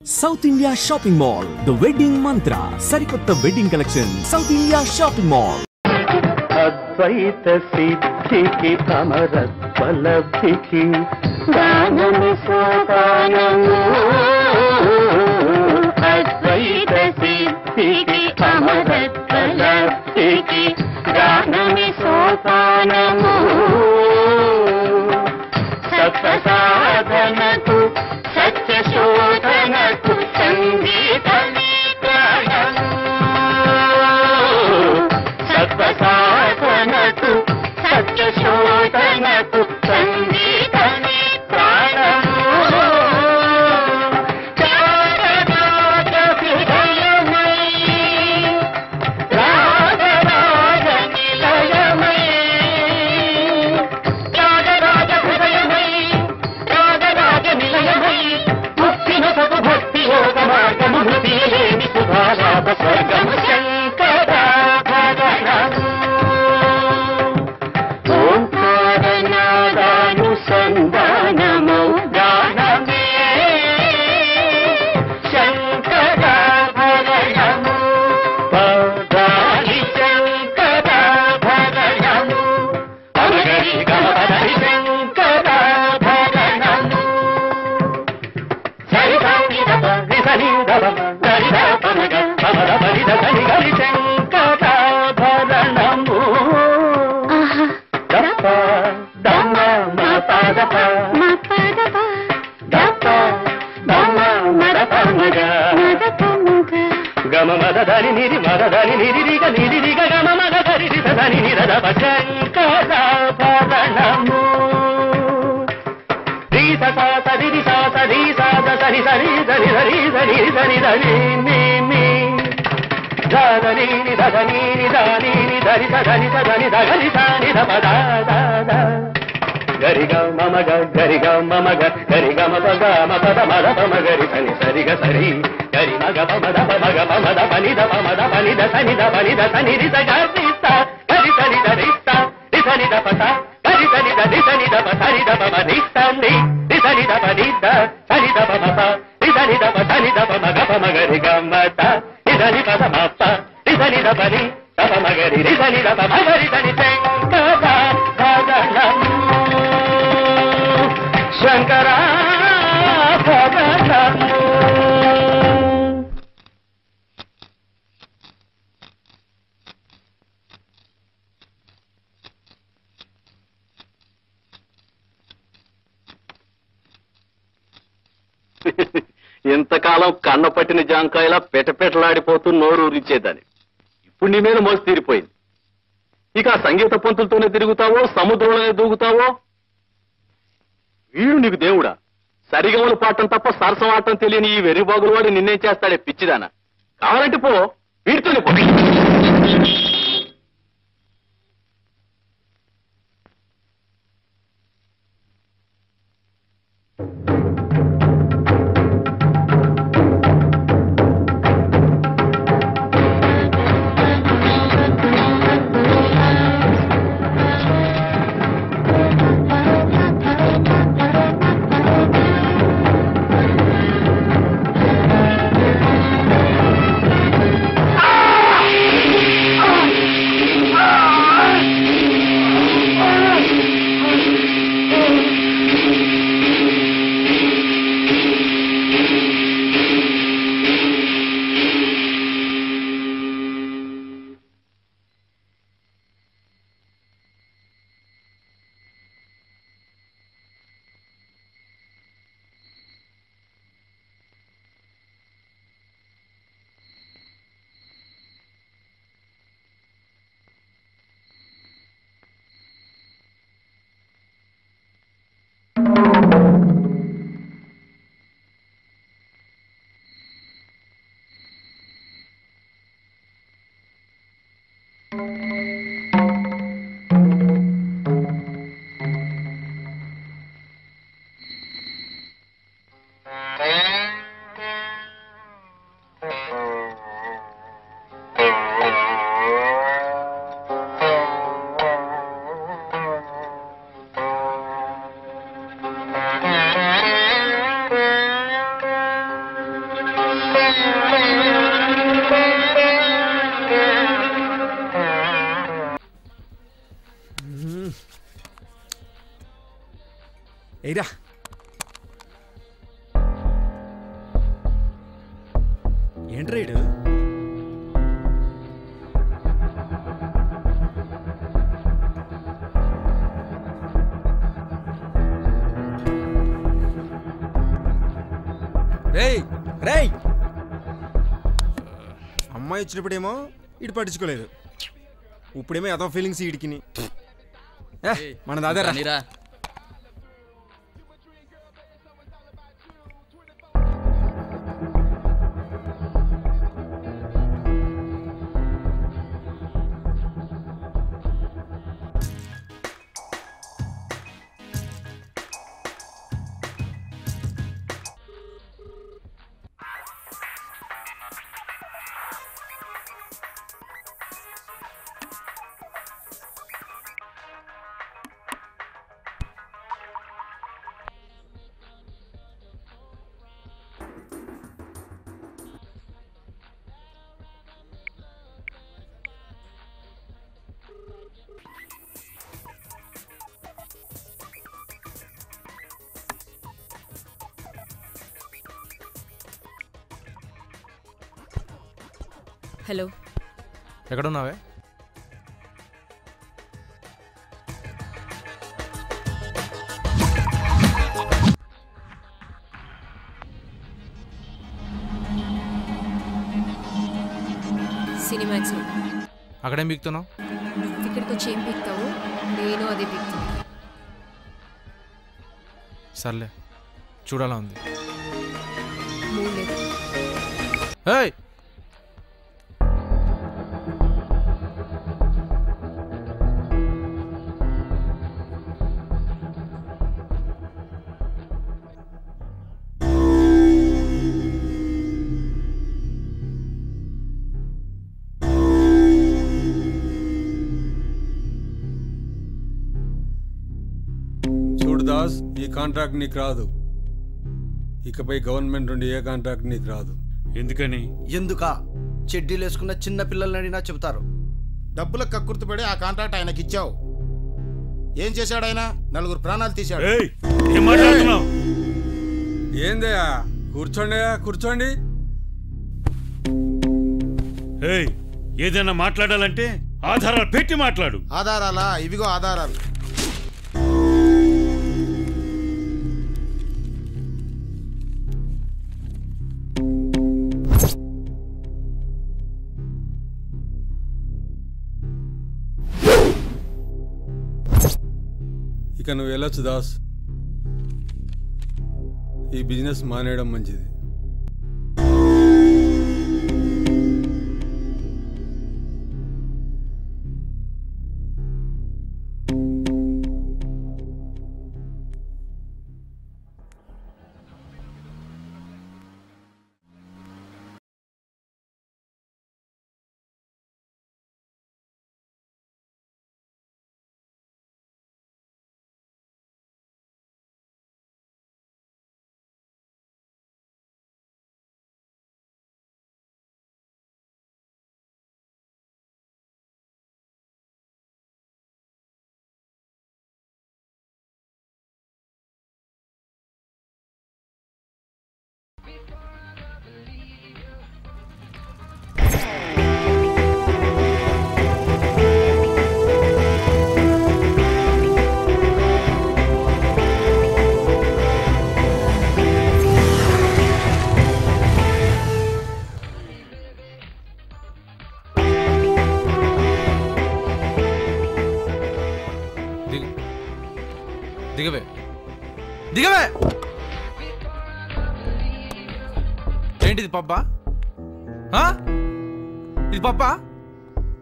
South India Shopping Mall, the wedding mantra. Sarikotta wedding collection. South India Shopping Mall. అద్వైత సిద్ధికి అమరత్వలబ్ధికి దానము సోపానము అద్వైత సిద్ధికి అమరత్వలబ్ధికి దానము సోపానము సత్య సాధనకు సత్య శోధనకు సంగీతమే ప్రాణము సత్య సాధనకు సత్య శోధనకు సంగీతమే ప్రాణము రాగరాగ హృదయమై రాగరాగ నిలయమై రాగరాగ హృదయమై రాగరాగ నిలయమై ముక్తినొసగు భక్తి యోగ మార్గము మృతిలేని సుధాలాభ స్వర్గము శంకరాభరణము ఓంకారనాదానుసంధానమౌ గానమే శంకరాభరణము పదాని శంకరాభరణము పమగరి గమపదరి శంకరాభరణము సరిదాని దప నిసని దపమ దరిద పమగ పమద పరిద సని గరి శంకరాభరణము దప దమ మపదప మపదప దప దమ మదప మగ గమ మద దని నిరి మద దని నిరి రిగ గమ మద దని రిద దని నిరద శంకరాభరణము రీస సా సరి సా సరి సా సరి సరి సరి సరి సరి సరి దని ని ని దని ని దని ని దని ని దని దని దని దని దని ద గరి గ మమ గ గరి గ మమ గ గరి గ మ పద మ పద మ ద మ గరి సని సరి గ సరి గరి మ గ ప మ ద ప మ గ ప మ ద ప ని ద ప మ ద ప ని ద సని ద ప ని ద సని రి స గ రి స గరి సని ద రి స రి సని ద ప స గరి సని ద రి సని ద ప సని ద ప మ రి స ని రి సని ద ప ని ద సని ద ప మ ప రి సని ద ప సని ద ప మ గ ప మ గరి గ మ త రి సని ప ద మ ప రి సని ద ప ని ద ప మ గరి రి సని ద ప మ గరి సని శంకరాభరణము శంకరాభరణము ఇంతకాలం కన్న పట్టిన జాంకాయలా పెటపెటలాడిపోతూ నోరు ఊరించేదాన్ని. ఇప్పుడు నీ మీద మోసి తీరిపోయింది. ఇక ఆ సంగీత పంతులతోనే తిరుగుతావో సముద్రంలోనే దూకుతావో. వీడు నీకు దేవుడా? సరిగమలు పాడటం తప్ప సరసం ఆడటం తెలియని ఈ వెర్రిబాగుల వాడు నిన్నేం చేస్తాడే పిచ్చిదానా? కావాలంటే పో, వీడితోనే పో. ఎయిరా ఏంట్రా ఇడు రేయ్ రేయ్ అమ్మాయి వచ్చినప్పుడేమో ఇటు పట్టించుకోలేదు, ఇప్పుడేమో ఏదో ఫీలింగ్స్ వీడికిని. మనది అదే రా. హలో, ఎక్కడున్నావే? సినిమాక్స్. అక్కడేం పీకుతున్నావు? నువ్వు ఇక్కడికి వచ్చి ఏం పీక్తావు? నేను అదే పీక్తాను. సర్లే, చూడాలా ఉంది. మూడు లేదు. ఏయ్, దాస్, ఈ కాంట్రాక్ట్ నీకు రాదు. ఇకపై గవర్నమెంట్ నుండి ఏ కాంట్రాక్ట్ నీకు రాదు. ఎందుకని? ఎందుకా? చెడ్డీలు వేసుకున్న చిన్న పిల్లల్ని అడిగినా చెబుతారు. డబ్బులకు కక్కుర్తిపడి ఆ కాంట్రాక్ట్ ఆయనకి ఇచ్చావు. ఏం చేశాడు ఆయన? 4 ప్రాణాలు తీశాడు. ఏందయ్యా? కూర్చోండి, కూర్చోండి. ఏదైనా మాట్లాడాలంటే ఆధారాలు పెట్టి మాట్లాడు. ఆధారాలా? ఇవిగో ఆధారాలు. ఇక నువ్వు వెళ్ళొచ్చు దాస్. ఈ బిజినెస్ మానేయడం మంచిది. దిగవే, దిగవే. ఏంటిది పబ్బా? ఇది పబ్బా?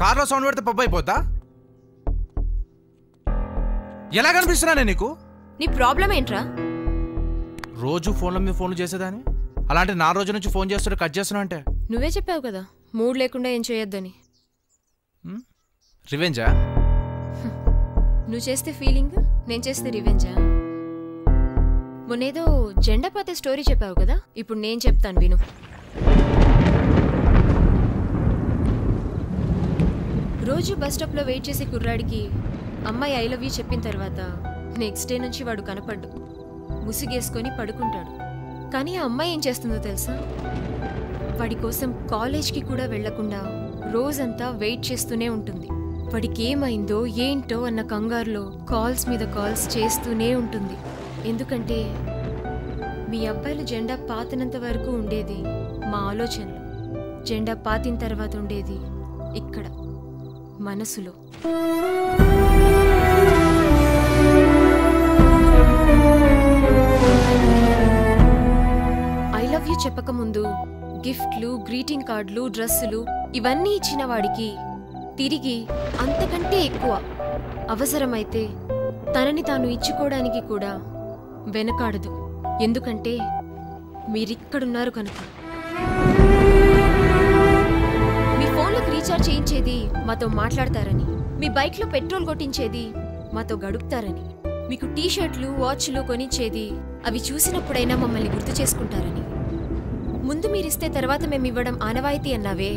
కార్లో సౌండ్ పెడితే పబ్బా అయిపోద్దా? ఎలా కనిపిస్తున్నా నేను నీకు? నీ ప్రాబ్లం ఏంట్రా? రోజు ఫోన్ల మీద ఫోన్లు చేసేదాన్ని, అలాంటి నా రోజు నుంచి ఫోన్ చేస్తుంటే కట్ చేస్తున్నా అంటే? నువ్వే చెప్పావు కదా మూడ్ లేకుండా ఏం చేయొద్దని. రివెంజా? నువ్వు చేస్తే ఫీలింగ్, నేను చేస్తే రివెంజా? మొన్నేదో జెండా పాతే స్టోరీ చెప్పావు కదా, ఇప్పుడు నేను చెప్తాను విను. రోజు బస్ స్టాప్లో వెయిట్ చేసే కుర్రాడికి అమ్మాయి ఐ లవ్ యూ చెప్పిన తర్వాత నెక్స్ట్ డే నుంచి వాడు కనపడ్డు. ముసుగేసుకొని పడుకుంటాడు. కానీ ఆ అమ్మాయి ఏం చేస్తుందో తెలుసా? వాడి కోసం కాలేజ్కి కూడా వెళ్లకుండా రోజంతా వెయిట్ చేస్తూనే ఉంటుంది. వాడికి ఏమైందో ఏంటో అన్న కంగారులో కాల్స్ మీద కాల్స్ చేస్తూనే ఉంటుంది. ఎందుకంటే మీ అబ్బాయిలు జెండా పాతినంత వరకు ఉండేది మా ఆలోచనలో, జెండా పాతిన తర్వాత ఉండేది ఇక్కడ మనసులో. ఐ లవ్ యూ చెప్పకముందు గిఫ్ట్లు, గ్రీటింగ్ కార్డులు, డ్రెస్సులు ఇవన్నీ ఇచ్చిన వాడికి తిరిగి అంతకంటే ఎక్కువ అవసరమైతే తనని తాను ఇచ్చుకోవడానికి కూడా వెనకాడదు. ఎందుకంటే మీరిక్కడున్నారు కనుక. మీ ఫోన్లకు రీఛార్జ్ చేయించేది మాతో మాట్లాడతారని, మీ బైక్లో పెట్రోల్ కొట్టించేది మాతో గడుపుతారని, మీకు టీషర్ట్లు, వాచ్లు కొనిచ్చేది అవి చూసినప్పుడైనా మమ్మల్ని గుర్తు చేసుకుంటారని. ముందు మీరిస్తే తర్వాత మేమివ్వడం ఆనవాయితీ అన్నావే.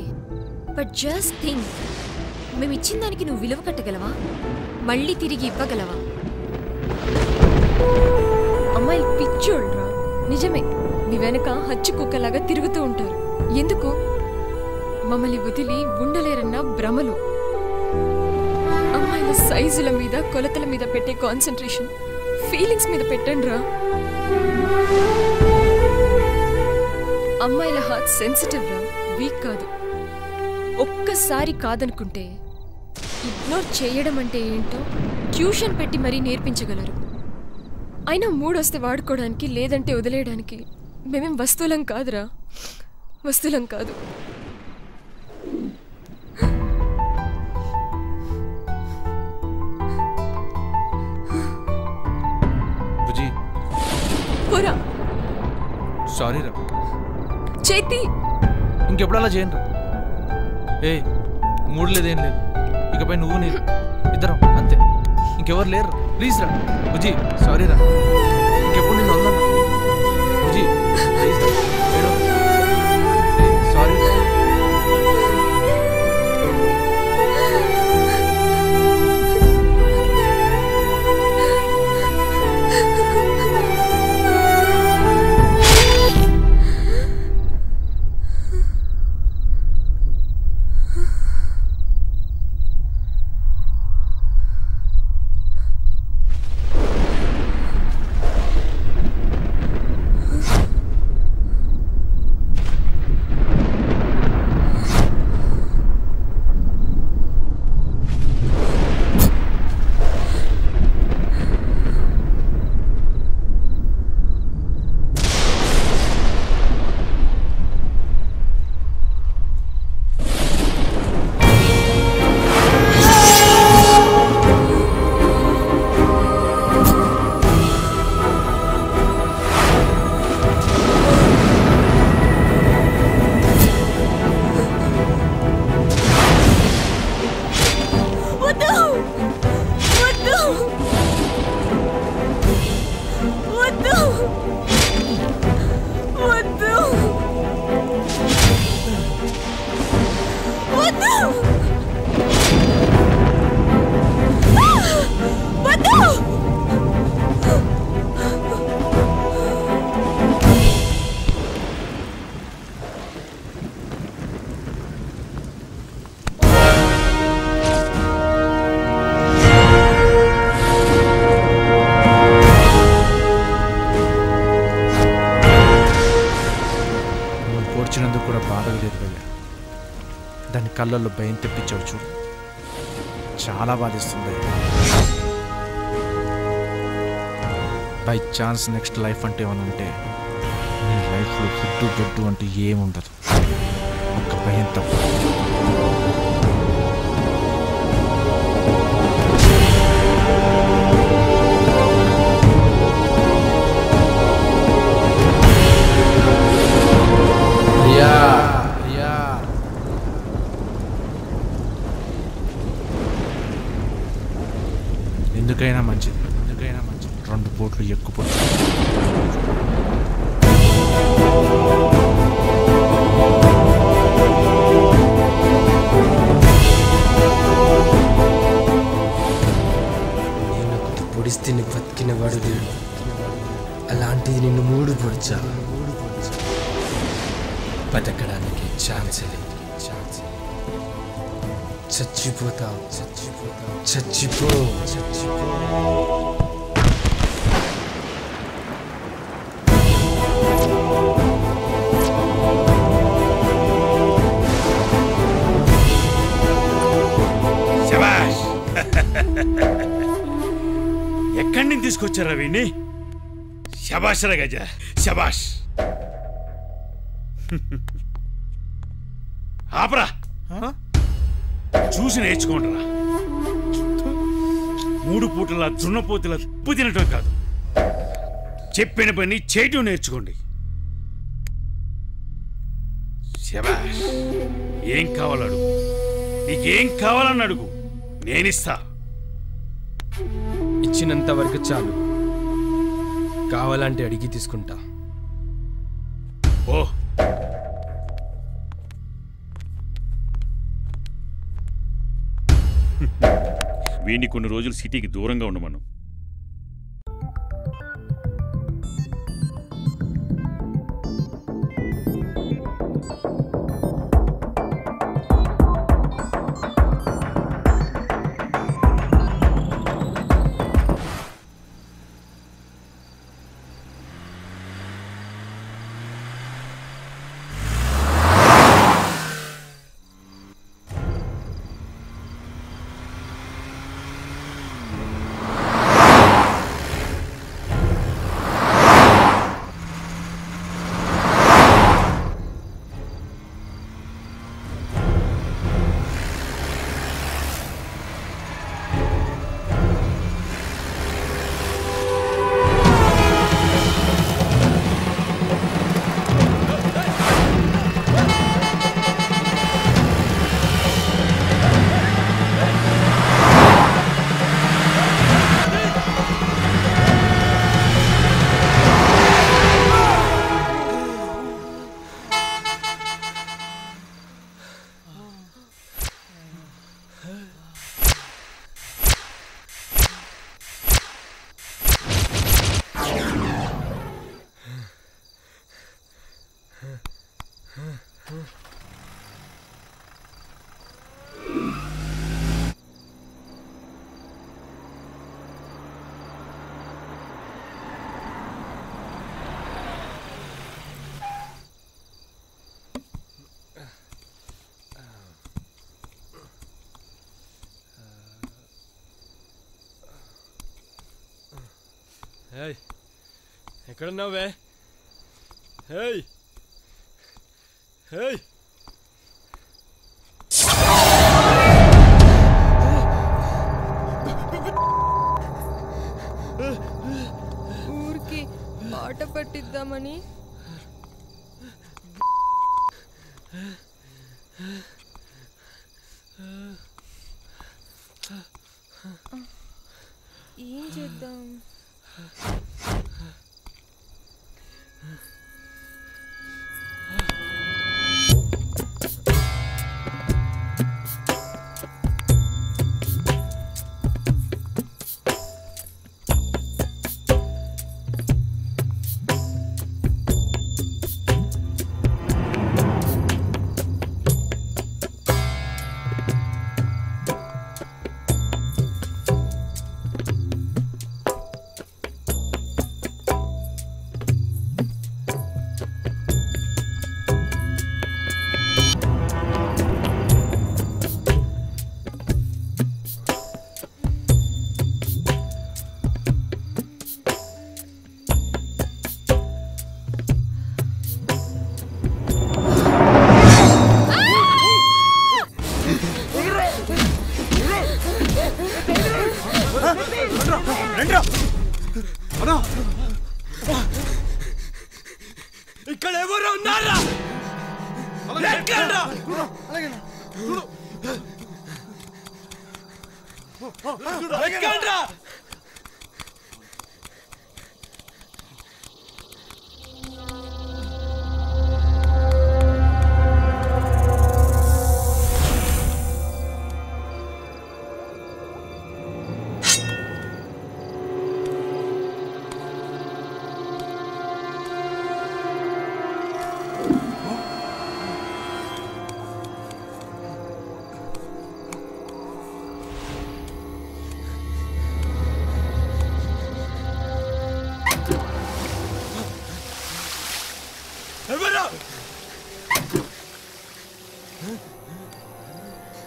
బట్ జస్ట్ థింక్, మేమిచ్చిన దానికి నువ్వు విలువ కట్టగలవా? మళ్ళీ తిరిగి ఇవ్వగలవా? అమ్మాయిలు పిచ్చోళ్ళరా. నిజమే, మీ వెనక హచ్చి కుక్కలాగా తిరుగుతూ ఉంటారు. ఎందుకు? మమ్మల్ని వదిలి ఉండలేరన్న భ్రమలు. అమ్మాయిల సైజుల మీద, కొలతల మీద పెట్టే కాన్సన్ట్రేషన్ ఫీలింగ్స్ మీద పెట్టండి రా. అమ్మాయిల హార్ట్ సెన్సిటివ్ రా, వీక్ కాదు. ఒక్కసారి కాదనుకుంటే ఇగ్నోర్ చేయడం అంటే ఏంటో ట్యూషన్ పెట్టి మరీ నేర్పించగలరు. అయినా మూడొస్తే వాడుకోవడానికి, లేదంటే వదిలేయడానికి మేమేం వస్తువులం కాదురా, వస్తువులం కాదు. పోరా. సారీ రా. చేతి ఇంకెప్పుడు అలా చేయను రా. ఏ మూడు లేదేం లేదు, ఇకపై నువ్వు నేను ఇద్దరం అంతే, ఇంకెవరు లేరు. ప్లీజ్ రా బుజ్జి, సారీ రా. ఇంకెప్పుడు నేను వదలను బుజ్జి, ప్లీజ్ రా. సారీ. వచ్చినందుకు కూడా బాధగా లేదు భయ్యా. దాని కళ్ళల్లో భయం తెప్పించావు చూడు, చాలా బాధిస్తుంది. బై ఛాన్స్ నెక్స్ట్ లైఫ్ అంటే ఏమైనా ఉంటే నీ లైఫ్లో ఫుడ్డు బెడ్డు అంటే ఏముండదు, ఒక్క భయం తప్ప. ఎందుకైనా మంచిది, రెండు బోట్లు ఎక్కుపోతుంది. నేను పొడిస్తే బతికిన వాడు లేడు, అలా పుంజాలు బతకడానికి ఛాన్స్ లేదు. చచ్చిపోతావు చచ్చిపో. శభాష్. ఎక్కడి నుంచి తీసుకొచ్చారా వీణ్ణి? శభాష్ రా గజ, శభాష్. ఆపరా, చూసి నేర్చుకోండిరా. 3 పూటల దున్నపోతుల ఉప్పు తినటం కాదు, చెప్పిన పని చేయటం నేర్చుకోండి. శభాష్. ఏం కావాలడుగు, నీకేం కావాలని అడుగు, నేనిస్తా. ఇచ్చినంత వరకు చాలు, కావాలంటే అడిగి తీసుకుంటా. ఓ వీడిని కొన్ని రోజులు సిటీకి దూరంగా ఉండమను. ఎక్కడున్నావే? హేయ్ హేయ్, ఊరికి పాట పట్టిద్దామని ఏం చేద్దాం? ఇక్కడ ఎవరు ఉన్నారా?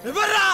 ఎవర్రా